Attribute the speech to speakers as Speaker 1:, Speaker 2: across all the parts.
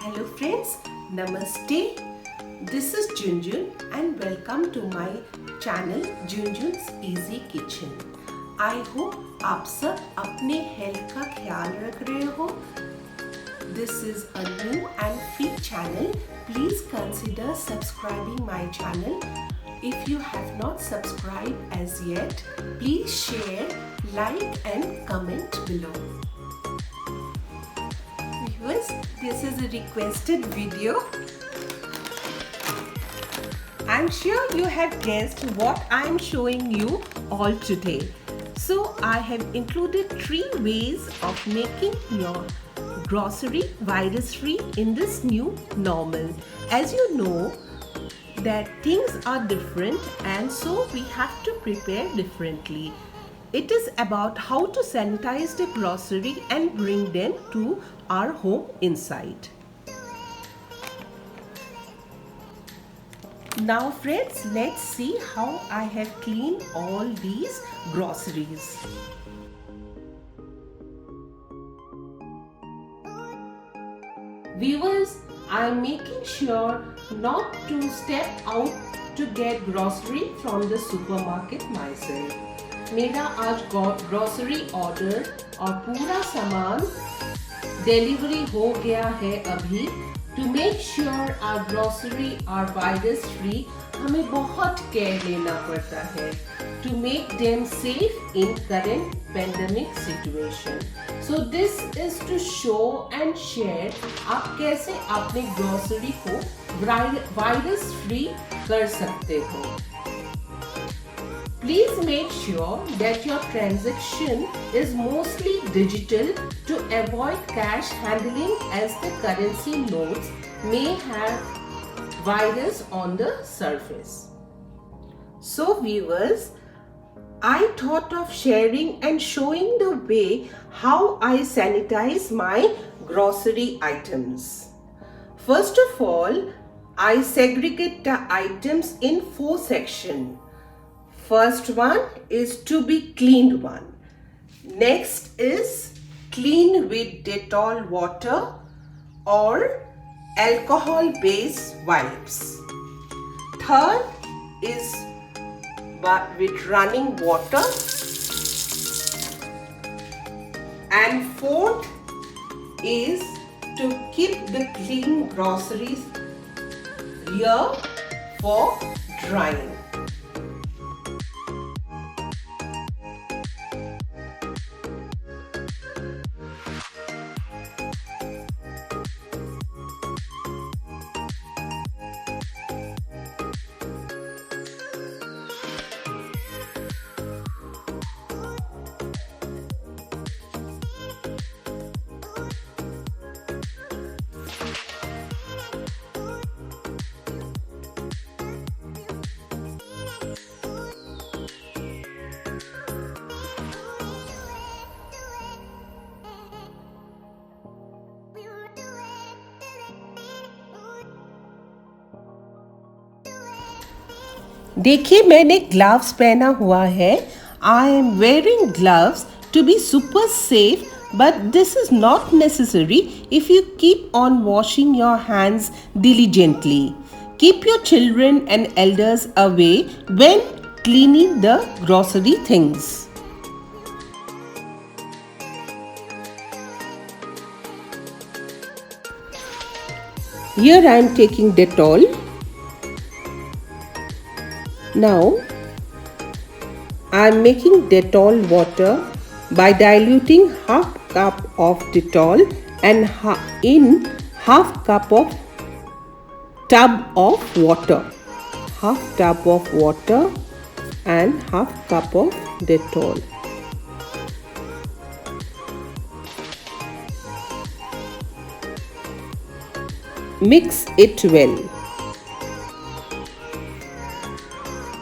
Speaker 1: Hello friends, Namaste. This is Junjun and welcome to my channel Junjun's Easy Kitchen. I hope आप सब अपने health का ख्याल रख रहे हो. This is a new and free channel. Please consider subscribing my channel. If you have not subscribed as yet, please share, like and comment below. Viewers, this is a requested video. I'm sure you have guessed what I'm showing you all today. So I have included 3 ways of making your grocery virus free in this new normal. As you know that things are different and so we have to prepare differently. It is about how to sanitize the grocery and bring them to our home inside. Now friends, let's see how I have cleaned all these groceries. Viewers, I am making sure not to step out to get grocery from the supermarket myself. मेरा आज grocery order और पूरा सामान delivery हो गया है अभी. To make sure our grocery are virus free हमें बहुत केयर लेना पड़ता है to make them safe in current pandemic situation. So this is to show and share आप कैसे अपने ग्रोसरी को वायरस फ्री कर सकते हो. Please make sure that your transaction is mostly digital to avoid cash handling as the currency notes may have virus on the surface. So viewers, I thought of sharing and showing the way how I sanitize my grocery items. First of all, I segregate the items in 4 sections. First one is to be cleaned one. Next is clean with Dettol water or alcohol based wipes. Third is with running water. And fourth is to keep the clean groceries here for drying. देखिए मैंने gloves पहना हुआ है. I am wearing gloves to be super safe, but this is not necessary if you keep on washing your hands diligently. Keep your children and elders away when cleaning the grocery things. Here I am taking Dettol. Now I am making Dettol water by diluting half cup of Dettol and in half cup of tub of water. Half tub of water and half cup of Dettol. Mix it well.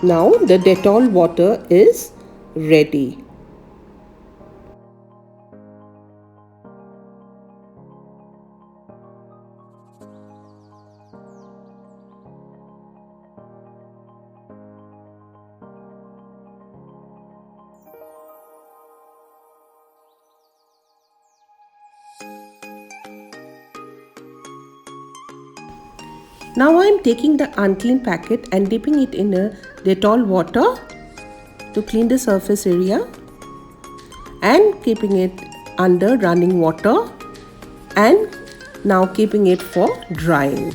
Speaker 1: Now the Dettol water is ready. Now I am taking the unclean packet and dipping it in a Dettol water to clean the surface area and keeping it under running water, and now keeping it for drying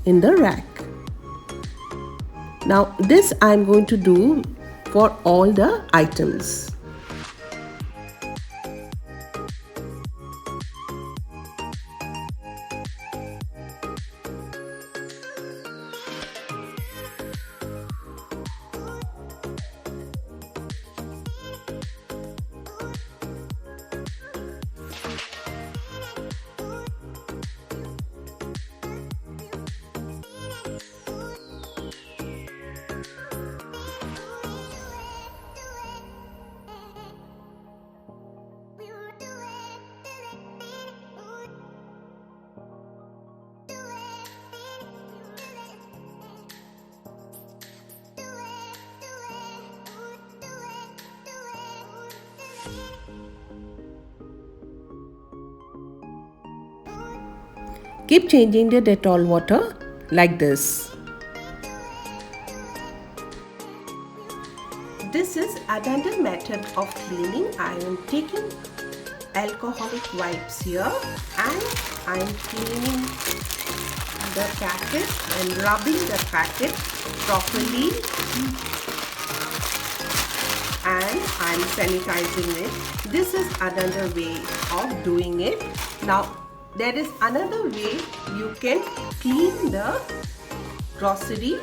Speaker 1: in the rack. Now this I am going to do for all the items. Keep changing the Dettol water like this. This is another method of cleaning. I am taking alcoholic wipes here and I am cleaning the packet and rubbing the packet properly, and I am sanitizing it. This is another way of doing it. Now there is another way you can clean the grocery.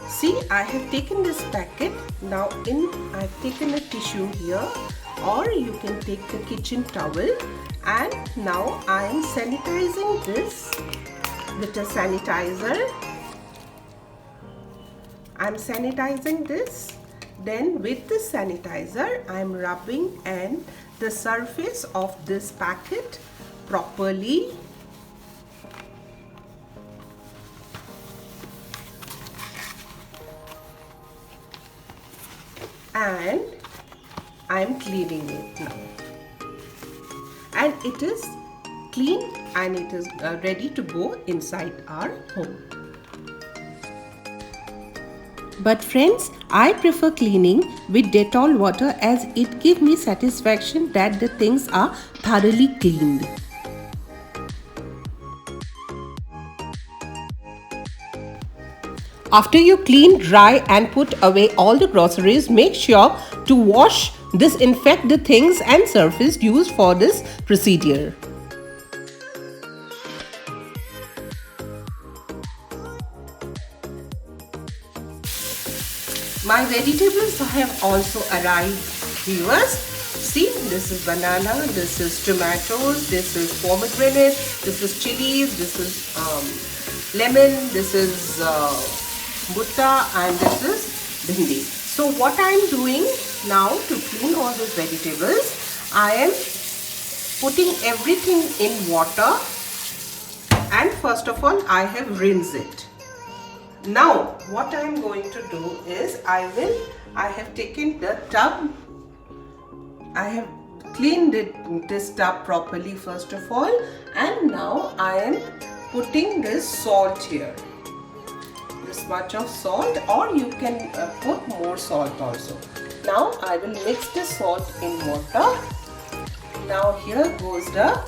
Speaker 1: See, I have taken this packet. Now I have taken a tissue here, or you can take the kitchen towel, and now I am sanitizing this with a sanitizer. I am sanitizing this. Then with the sanitizer I am rubbing and the surface of this packet properly, and I am cleaning it now, and it is clean and it is ready to go inside our home. But friends, I prefer cleaning with Dettol water as it gives me satisfaction that the things are thoroughly cleaned. After you clean, dry and put away all the groceries, make sure to wash, disinfect the things and surface used for this procedure. My vegetables have also arrived, viewers. See, this is banana, this is tomatoes, this is pomegranate, this is chilies, this is lemon, this is butta, and this is bhindi. So what I am doing now to clean all these vegetables, I am putting everything in water, and first of all I have rinsed it. Now what I am going to do is I have taken the tub, I have cleaned this tub properly first of all, and now I am putting this salt here, this much of salt, or you can put more salt also. Now I will mix the salt in water. Now here goes the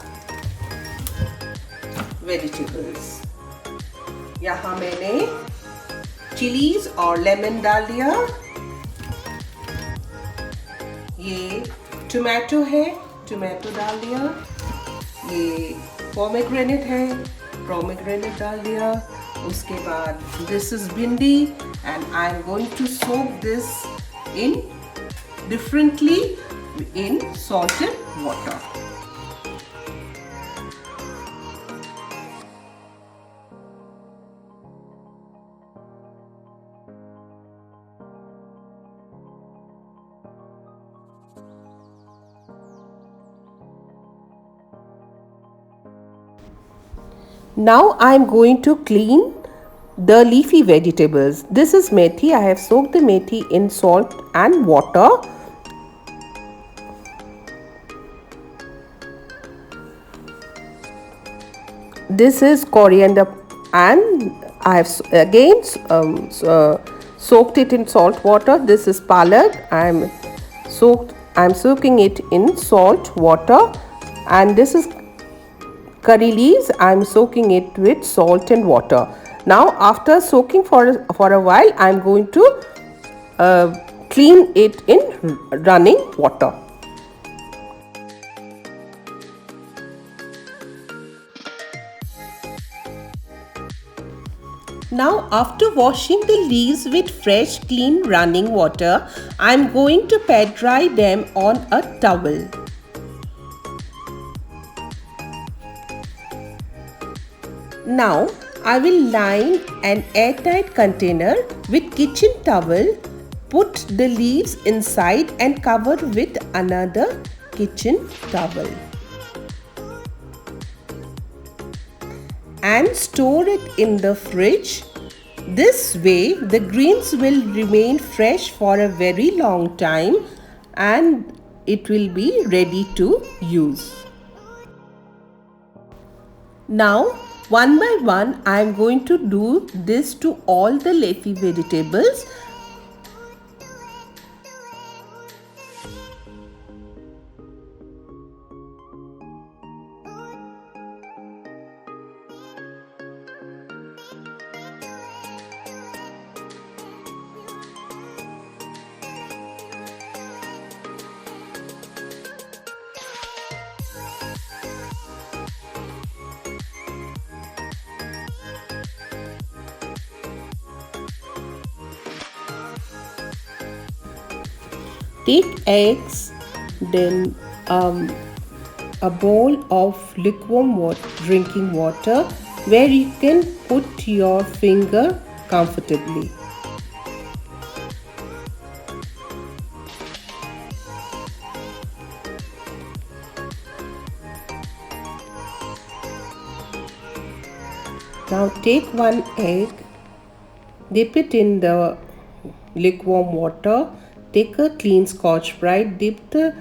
Speaker 1: vegetables. यहाँ मैंने chillies और lemon डाल दिया, ये tomato है, tomato डाल दिया, ये पोमेग्रेनेट है, पोमेग्रेनेट डाल दिया, उसके बाद this is bhindi, and I am going to soak this in differently in salted water. Now I am going to clean the leafy vegetables. This is methi. I have soaked the methi in salt and water. This is coriander and I have again soaked it in salt water. This is palak. I'm soaking it in salt water, and this is curry leaves. I'm soaking it with salt and water. Now after soaking for a while, I'm going to clean it in running water. Now after washing the leaves with fresh clean running water, I am going to pat dry them on a towel. Now I will line an airtight container with kitchen towel, put the leaves inside and cover with another kitchen towel. And store it in the fridge. This way the greens will remain fresh for a very long time and it will be ready to use. Now one by one I am going to do this to all the leafy vegetables. Take eggs, then a bowl of lukewarm drinking water where you can put your finger comfortably. Now take one egg, dip it in the lukewarm water. Take a clean Scotch-Brite, dip the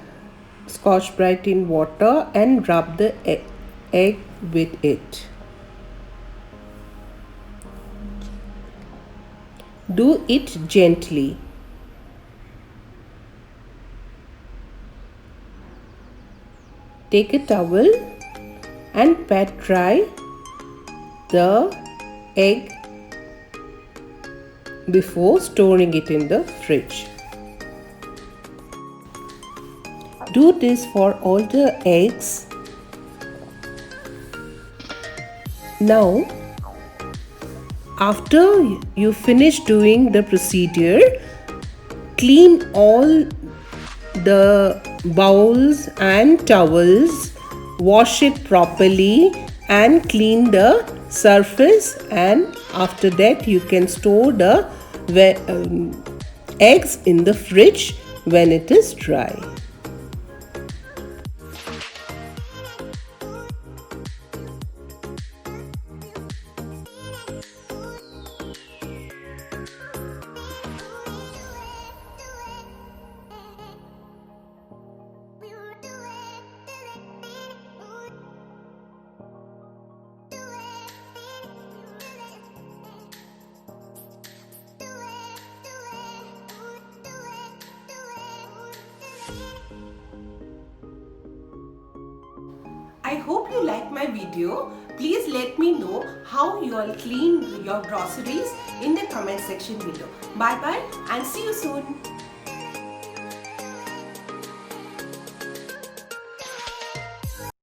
Speaker 1: Scotch-Brite in water and rub the egg with it. Do it gently. Take a towel and pat dry the egg before storing it in the fridge. Do this for all the eggs. Now, after you finish doing the procedure, clean all the bowls and towels, wash it properly and clean the surface, and after that you can store the eggs in the fridge when it is dry. I hope you like my video. Please let me know how you all clean your groceries in the comment section below. Bye bye and see you soon.